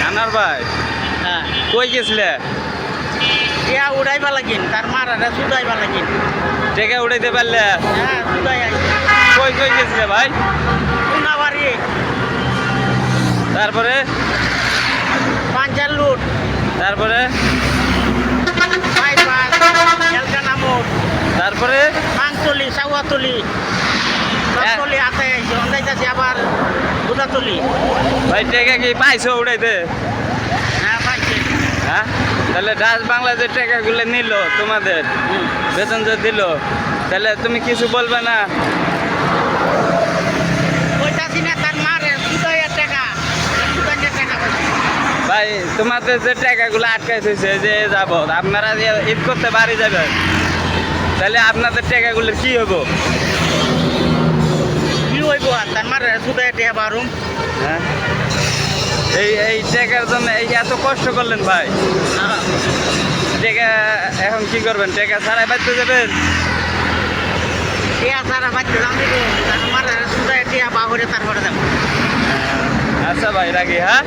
আনার ভাই হ্যাঁ কই গেছিলে? ইয়া উড়াইবা লাগিন তার মারাটা সুদাইবা লাগিন। টেকা উড়াইতে পারলে? হ্যাঁ সুদাই আইছে। কই কই গেছিলে ভাই? কোনাবাড়ি তারপরে পাঞ্জার লুট তারপরে বাইপাস এলকানা মোড় তারপরে মাংতলি সাউয়াতলি গাবতলি আতে আইছে অন্দাইতাছে আবার দুটাতলি। ভাই টেকা কি পাইছো উড়াইতে? হ্যাঁ পাইছে। হ্যাঁ তাহলে ডাচ বাংলা যে টাকাগুলো নিল তোমাদের বেতন যে দিল তাহলে তুমি কিছু বলবে না? কইতাছি না তার মারে সুদাইয়ের টাকা সুদাইয়ের টাকা পাইছে। ভাই তোমাদের যে টাকাগুলো আটকাই থইছে যে যাব আপনারা যে ঈদ করতে বাড়ি যাবেন তাহলে আপনাদের টাকাগুলোর কি হবো? কি হইব আর তার মারে সুদাইয়ের টাকা বারুম। হ্যাঁ এই এই টাকার জন্য এই এত কষ্ট করলেন ভাই, টাকা এখন কি করবেন? টাকা ছাড়াই বাড়তে যাবেন? টিয়া সারা বাচ্চা দাম দিব তার মারে সুদাইয়ের টাকা বাহরে তারপরে যাবো। আচ্ছা ভাই রাখি, হ্যাঁ।